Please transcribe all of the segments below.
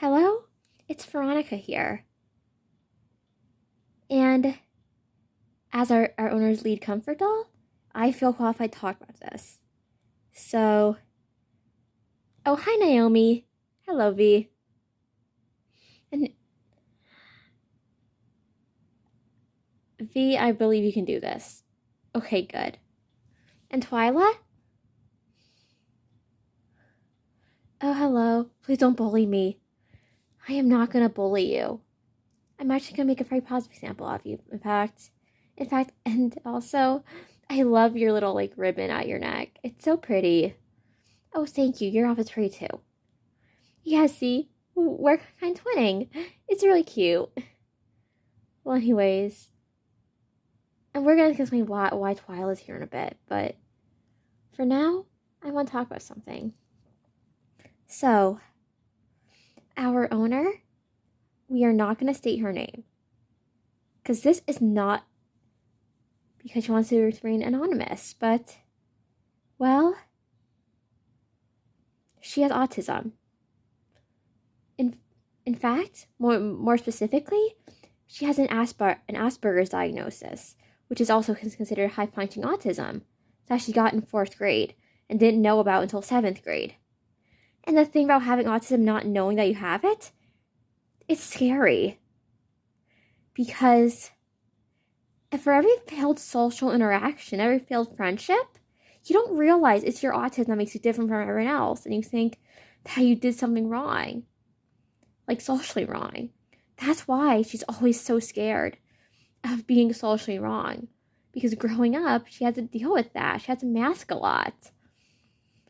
Hello, it's Veronica here. And as our owner's lead comfort doll, I feel qualified to talk about this. So, oh, hi, Naomi. Hello, V. And V, I believe you can do this. Okay, good. And Twyla? Oh, hello. Please don't bully me. I am not going to bully you. I'm actually going to make a very positive example of you. In fact, and also, I love your little, ribbon at your neck. It's so pretty. Oh, thank you. Your outfit's pretty, too. Yeah, see? We're kind of twinning. It's really cute. Well, anyways, and we're going to explain why Twyla's here in a bit, but for now, I want to talk about something. So, our owner, we are not going to state her name. Because this is not because she wants to remain anonymous, but, well, she has autism. In fact, more specifically, she has an Asperger's diagnosis, which is also considered high-functioning autism, that she got in 4th grade and didn't know about until 7th grade. And the thing about having autism, not knowing that you have it, it's scary. Because for every failed social interaction, every failed friendship, you don't realize it's your autism that makes you different from everyone else, and you think that you did something wrong, socially wrong. That's why she's always so scared of being socially wrong, because growing up, she had to deal with that. She had to mask a lot,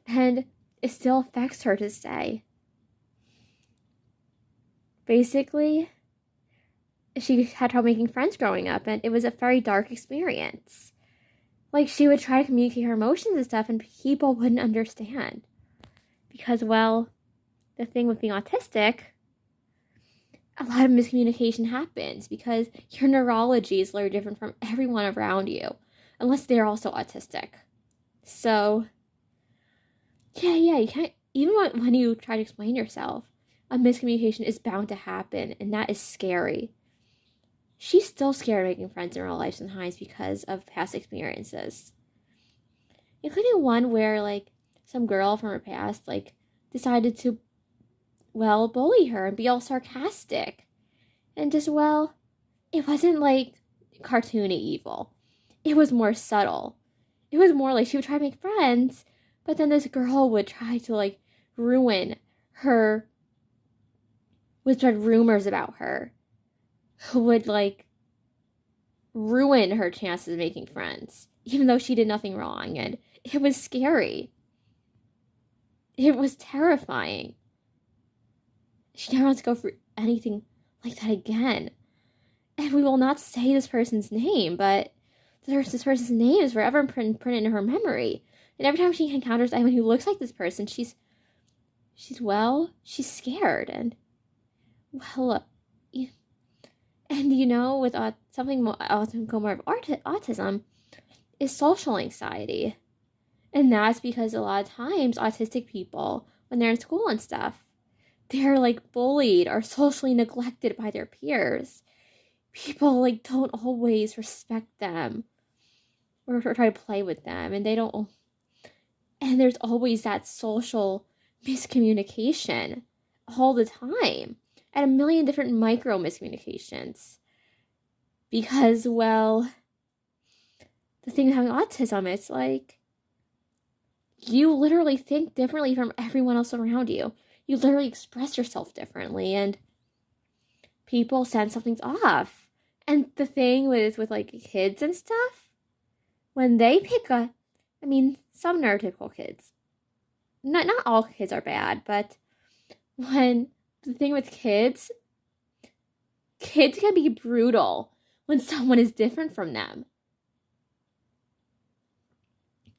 and it still affects her to this day. Basically, she had trouble making friends growing up, and it was a very dark experience. She would try to communicate her emotions and stuff, and people wouldn't understand. Because, well, the thing with being autistic, a lot of miscommunication happens because your neurology is very different from everyone around you, unless they're also autistic. So, yeah, you can't, even when you try to explain yourself, a miscommunication is bound to happen, and that is scary. She's still scared of making friends in real life sometimes because of past experiences. Including one where, some girl from her past, decided to, bully her and be all sarcastic. And just, it wasn't, cartoony evil. It was more subtle. It was more she would try to make friends, but then this girl would try to, ruin her, would spread rumors about her, would, ruin her chances of making friends, even though she did nothing wrong, and it was scary. It was terrifying. She never wants to go for anything like that again. And we will not say this person's name, but this person's name is forever printed in her memory. And every time she encounters anyone who looks like this person, she's scared. And, with something more of autism is social anxiety. And that's because a lot of times autistic people, when they're in school and stuff, they're bullied or socially neglected by their peers. People don't always respect them or try to play with them, and there's always that social miscommunication all the time, and a million different micro miscommunications. Because, the thing with having autism, it's you literally think differently from everyone else around you. You literally express yourself differently, and people sense something's off. And the thing with kids and stuff, when they pick some neurotypical kids, not all kids are bad, but when the thing with kids can be brutal when someone is different from them.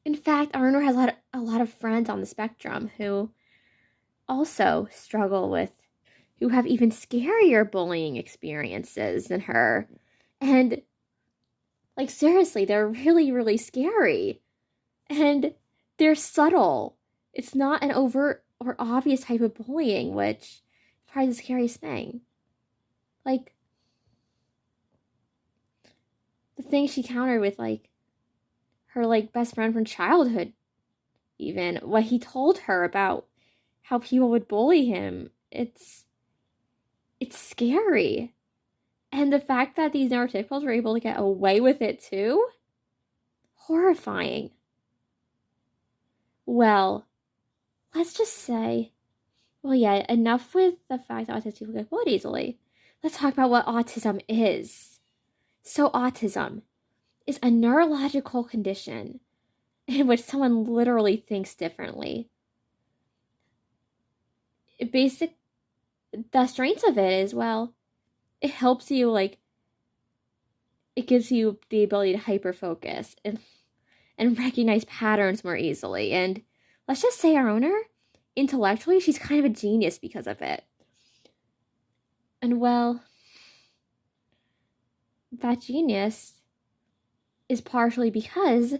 In fact, our owner has a lot of friends on the spectrum who also struggle with, who have even scarier bullying experiences than her. And, seriously, they're really, really scary. And they're subtle. It's not an overt or obvious type of bullying, which probably the scariest thing. Like, the thing she countered with, like, her, like, best friend from childhood, even. What he told her about how people would bully him. It's scary. And the fact that these neurotypicals were able to get away with it too? Horrifying. Well, let's just say, well, yeah, enough with the fact that autistic people get bullied easily. Let's talk about what autism is. So, autism is a neurological condition in which someone literally thinks differently. The strengths of it is, well, it helps you, like, it gives you the ability to hyper focus and recognize patterns more easily. And let's just say our owner, intellectually, she's kind of a genius because of it. And well, that genius is partially because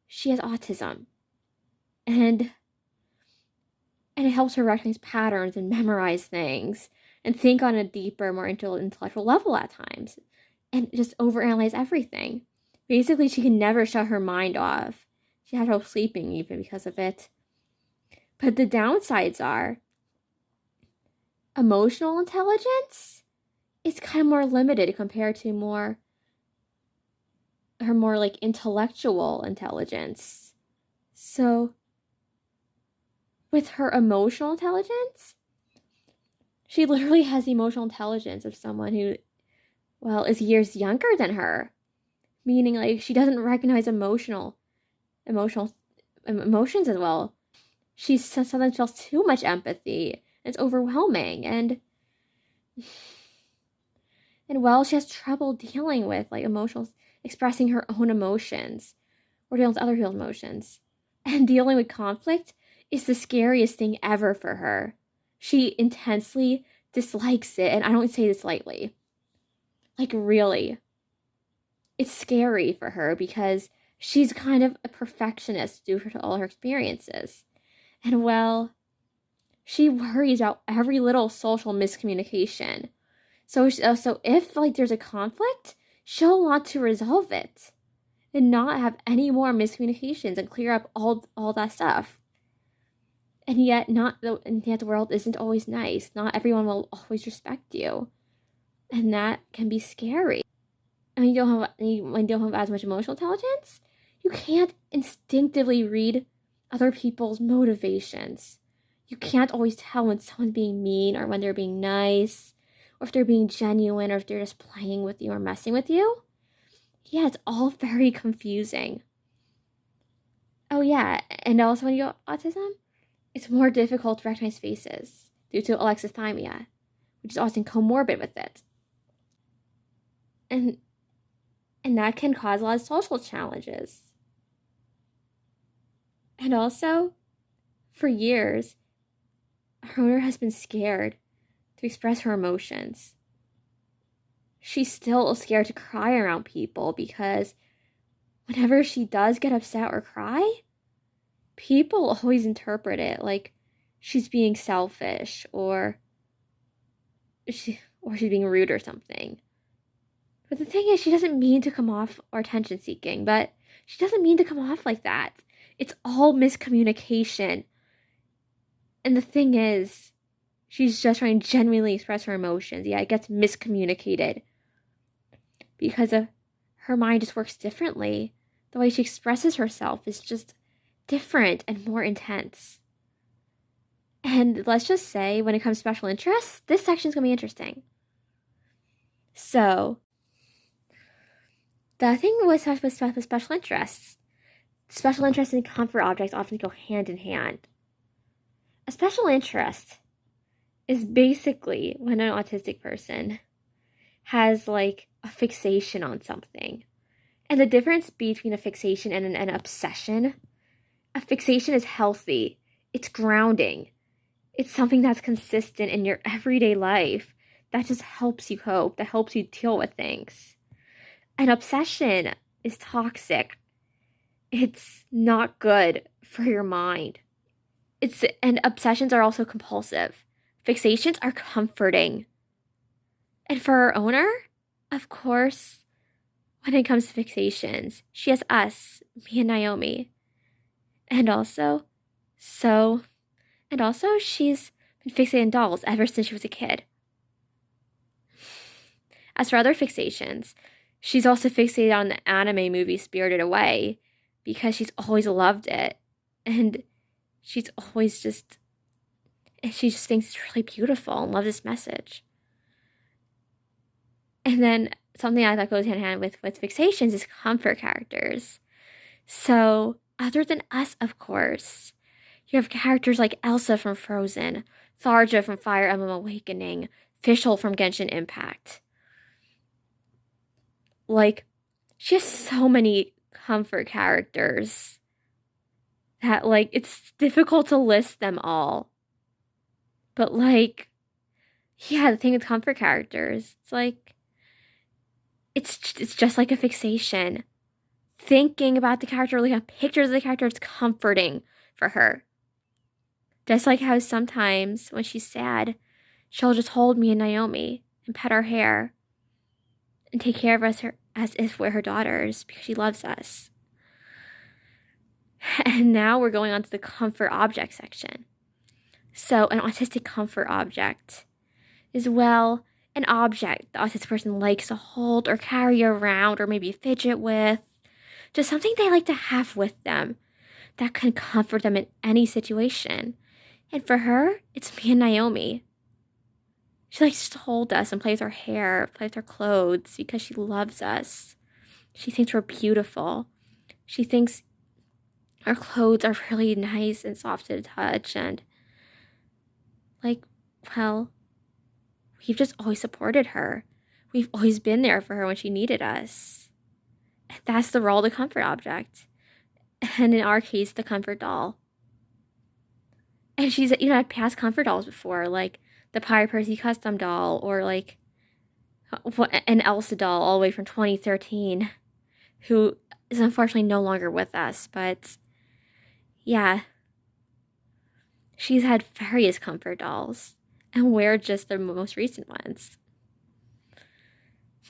she has autism. And it helps her recognize patterns and memorize things and think on a deeper, more intellectual level at times. And just overanalyze everything. Basically, she can never shut her mind off. She had trouble sleeping even because of it. But the downsides are emotional intelligence is kind of more limited compared to her more like intellectual intelligence. So with her emotional intelligence, she literally has the emotional intelligence of someone who, well, is years younger than her. Meaning, like, she doesn't recognize emotions as well. She sometimes feels too much empathy. It's overwhelming, and well, she has trouble dealing with, like, emotions, expressing her own emotions, or dealing with other people's emotions. And dealing with conflict is the scariest thing ever for her. She intensely dislikes it, and I don't say this lightly. Like, really. It's scary for her because she's kind of a perfectionist due to all her experiences. And well, she worries about every little social miscommunication. So if, like, there's a conflict, she'll want to resolve it and not have any more miscommunications and clear up all that stuff. And yet the world isn't always nice. Not everyone will always respect you. And that can be scary. And when you don't have as much emotional intelligence, you can't instinctively read other people's motivations. You can't always tell when someone's being mean or when they're being nice, or if they're being genuine, or if they're just playing with you or messing with you. Yeah, it's all very confusing. Oh yeah, and also when you have autism, it's more difficult to recognize faces due to alexithymia, which is often comorbid with it. And that can cause a lot of social challenges. And also, for years, her owner has been scared to express her emotions. She's still scared to cry around people because whenever she does get upset or cry, people always interpret it like she's being selfish or she's being rude or something. But the thing is, she doesn't mean to come off or attention seeking, but she doesn't mean to come off like that. It's all miscommunication. And the thing is, she's just trying to genuinely express her emotions. Yeah, it gets miscommunicated because her mind just works differently. The way she expresses herself is just different and more intense. And let's just say, when it comes to special interests, this section is going to be interesting. So, the thing with special interests and comfort objects often go hand in hand. A special interest is basically when an autistic person has, like, a fixation on something. And the difference between a fixation and an obsession, a fixation is healthy. It's grounding. It's something that's consistent in your everyday life that just helps you cope, that helps you deal with things. An obsession is toxic. It's not good for your mind. And obsessions are also compulsive. Fixations are comforting. And for our owner, of course, when it comes to fixations, she has us, me and Naomi. And also, she's been fixated on dolls ever since she was a kid. As for other fixations, she's also fixated on the anime movie Spirited Away because she's always loved it. And she just thinks it's really beautiful and loves this message. And then something I thought goes hand in hand with fixations is comfort characters. So, other than us, of course, you have characters like Elsa from Frozen, Tharja from Fire Emblem Awakening, Fischl from Genshin Impact. Like, she has so many comfort characters that, like, it's difficult to list them all. But, like, yeah, the thing with comfort characters, it's like, it's just like a fixation. Thinking about the character, looking at pictures of the character, it's comforting for her. Just like how sometimes when she's sad, she'll just hold me and Naomi and pet our hair and take care of us as if we're her daughters because she loves us. And now we're going on to the comfort object section. So an autistic comfort object is, well, an object the autistic person likes to hold or carry around or maybe fidget with. Just something they like to have with them that can comfort them in any situation. And for her, it's me and Naomi. She likes to hold us and play with our hair, play with our clothes because she loves us. She thinks we're beautiful. She thinks our clothes are really nice and soft to the touch. And, like, well, we've just always supported her. We've always been there for her when she needed us. And that's the role of the comfort object. And in our case, the comfort doll. And she's, had past comfort dolls before, like the Pirate Percy custom doll, or like an Elsa doll all the way from 2013, who is unfortunately no longer with us. But yeah, she's had various comfort dolls, and we're just the most recent ones.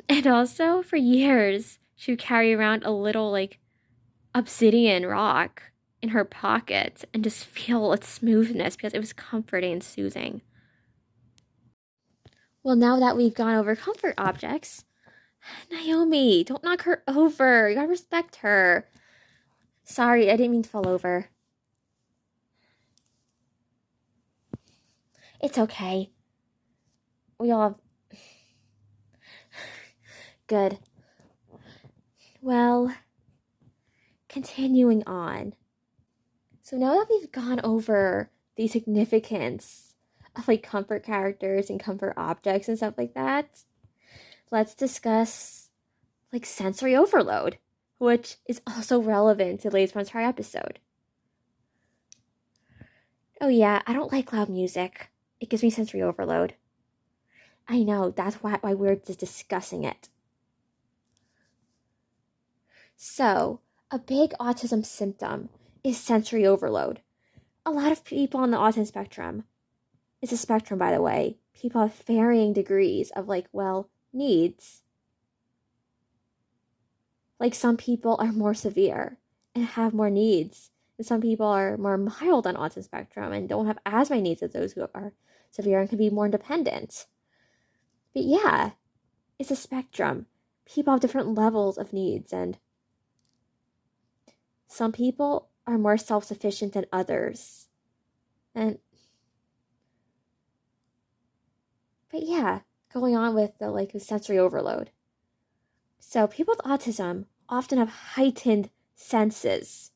And also, for years, she would carry around a little, like, obsidian rock in her pocket and just feel its smoothness because it was comforting and soothing. Well, now that we've gone over comfort objects, Naomi, don't knock her over. You gotta respect her. Sorry, I didn't mean to fall over. It's okay. We all have... Good. Well, continuing on. So now that we've gone over the significance of, like, comfort characters and comfort objects and stuff like that, let's discuss, like, sensory overload, which is also relevant to today's entire episode. Oh yeah, I don't like loud music. It gives me sensory overload. I know, that's why we're just discussing it. So, a big autism symptom is sensory overload. A lot of people on the autism spectrum, it's a spectrum, by the way, people have varying degrees of, like, well, needs. Like, some people are more severe and have more needs, and some people are more mild on autism spectrum and don't have as many needs as those who are severe and can be more independent. But yeah, it's a spectrum. People have different levels of needs, and some people are more self-sufficient than others. But yeah, going on with the sensory overload. So people with autism often have heightened senses,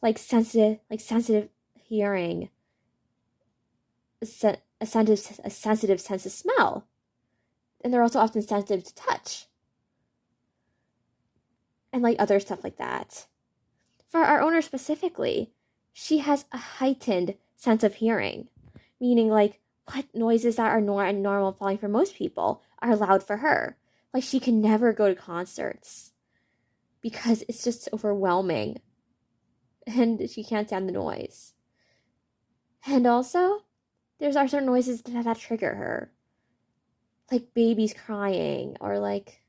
like sensitive hearing, a sensitive sense of smell, and they're also often sensitive to touch, and like other stuff like that. For our owner specifically, she has a heightened sense of hearing, meaning like what noises that are normal falling for most people are loud for her. Like she can never go to concerts because it's just overwhelming and she can't stand the noise. And also, There are certain noises that trigger her. Like babies crying, or like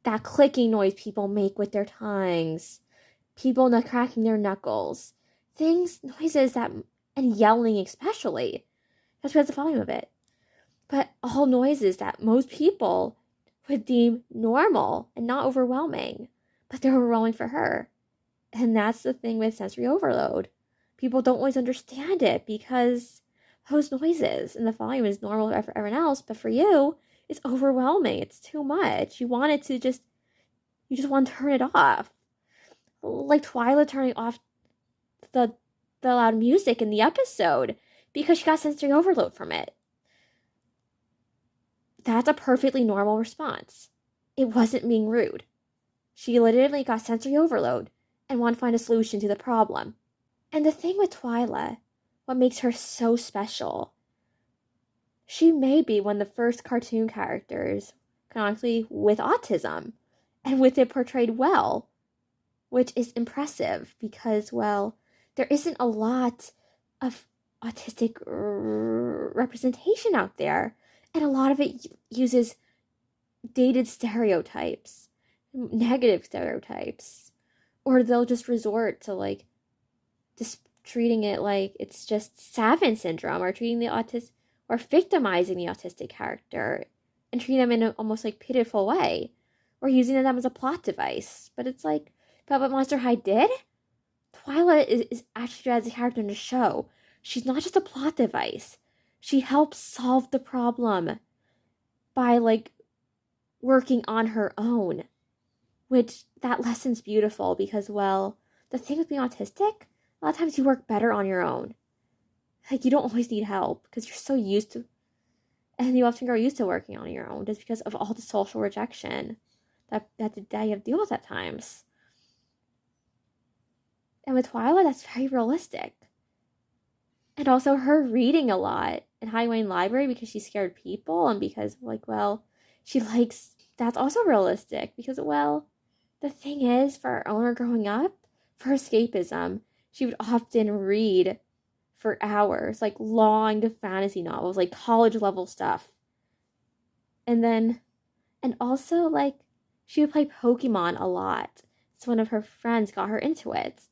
that clicking noise people make with their tongues. People not cracking their knuckles. Noises that, and yelling especially. That's because of the volume of it. But all noises that most people would deem normal and not overwhelming. But they're overwhelming for her. And that's the thing with sensory overload. People don't always understand it because those noises and the volume is normal for everyone else, but for you, it's overwhelming. It's too much. You just want to turn it off. Like Twyla turning off the loud music in the episode because she got sensory overload from it. That's a perfectly normal response. It wasn't being rude. She literally got sensory overload and wanted to find a solution to the problem. And the thing with Twyla, what makes her so special, she may be one of the first cartoon characters, canonically, with autism, and with it portrayed well, which is impressive because, well, there isn't a lot of autistic representation out there, and a lot of it uses dated stereotypes, negative stereotypes, or they'll just resort to like just treating it like it's just Savin syndrome, or treating the autistic, or victimizing the autistic character and treating them in an almost like pitiful way, or using them as a plot device. But it's like, but what Monster High did? Twyla is actually as a character in the show. She's not just a plot device. She helps solve the problem by like working on her own, which that lesson's beautiful because, well, the thing with being autistic, a lot of times you work better on your own. Like, you don't always need help because you're so used to, and you often grow used to working on your own just because of all the social rejection that you have to deal with at times. And with Twyla, that's very realistic. And also her reading a lot in High Wayne Library because she's scared people, and because, like, well, she likes, that's also realistic because, well, the thing is, for our owner growing up, for escapism, she would often read for hours, like long fantasy novels, like college level stuff. And also, like, she would play Pokemon a lot. So one of her friends got her into it.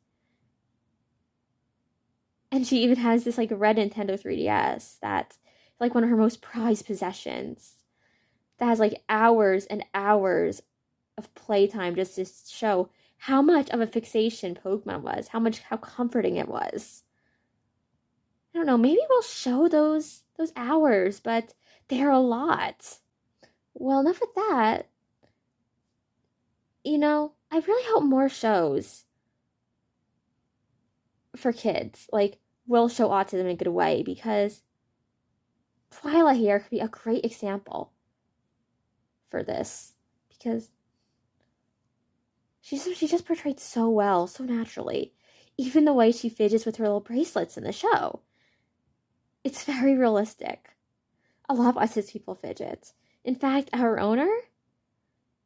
And she even has this, like, red Nintendo 3DS that's, like, one of her most prized possessions. That has, like, hours and hours of playtime just to show how much of a fixation Pokemon was, how comforting it was. I don't know, maybe we'll show those hours, but they're a lot. Well, enough with that. You know, I really hope more shows for kids, like, will show autism in a good way, because Twyla here could be a great example for this, because she's just portrayed so well, so naturally. Even the way she fidgets with her little bracelets in the show. It's very realistic. A lot of autistic people fidget. In fact, our owner,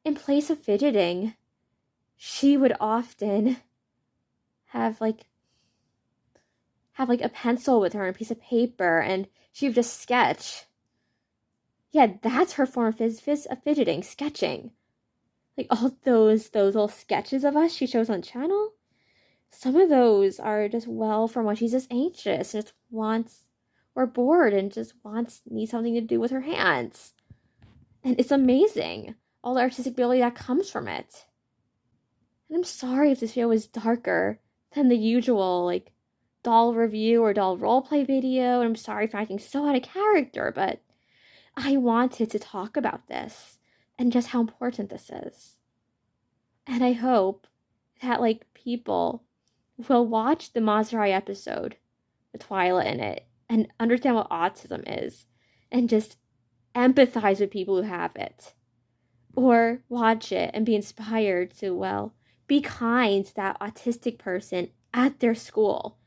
in place of fidgeting, she would often have like a pencil with her and a piece of paper, and she would just sketch. Yeah, that's her form of fidgeting, sketching. Like all those little sketches of us she shows on channel, some of those are just, well, from when she's just anxious, just wants, or bored, and just needs something to do with her hands. And it's amazing, all the artistic ability that comes from it. And I'm sorry if this video was darker than the usual, like, doll review or doll roleplay video, and I'm sorry for acting so out of character, but I wanted to talk about this and just how important this is. And I hope that, like, people will watch the Monster High episode with Twyla in it and understand what autism is and just empathize with people who have it. Or watch it and be inspired to, well, be kind to that autistic person at their school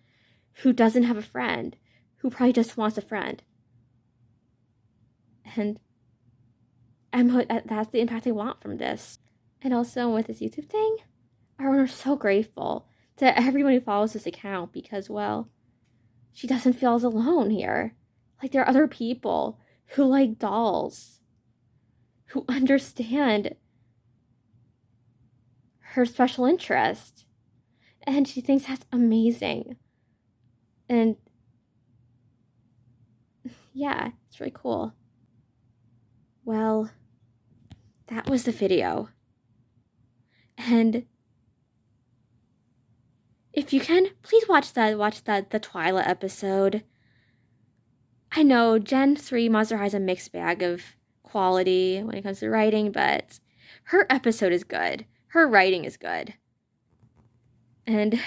who doesn't have a friend, who probably just wants a friend. And that's the impact I want from this. And also with this YouTube thing, we're so grateful to everyone who follows this account because, well, she doesn't feel as alone here. Like, there are other people who like dolls, who understand her special interest. And she thinks that's amazing. And yeah, it's really cool. Well, that was the video. And if you can, please watch the Twyla episode. I know Gen 3 Monster High has a mixed bag of quality when it comes to writing, but her episode is good. Her writing is good. And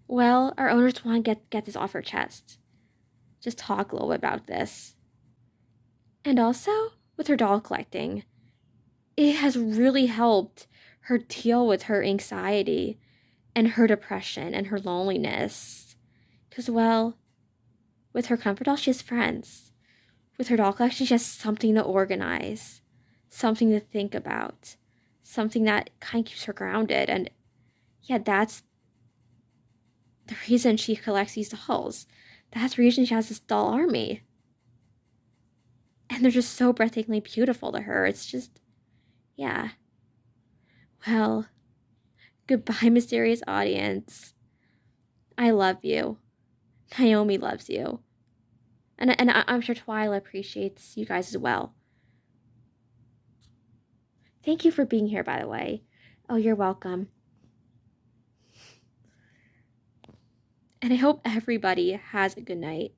well, our owners want to get this off her chest. Just talk a little bit about this. And also, with her doll collecting, it has really helped her deal with her anxiety and her depression and her loneliness. Because, well, with her comfort doll, she has friends. With her doll collection, she has something to organize, something to think about, something that kind of keeps her grounded. And yeah, that's the reason she collects these dolls. That's the reason she has this doll army. And they're just so breathtakingly beautiful to her. It's just, yeah. Well, goodbye, mysterious audience. I love you. Naomi loves you. And I'm sure Twyla appreciates you guys as well. Thank you for being here, by the way. Oh, you're welcome. And I hope everybody has a good night.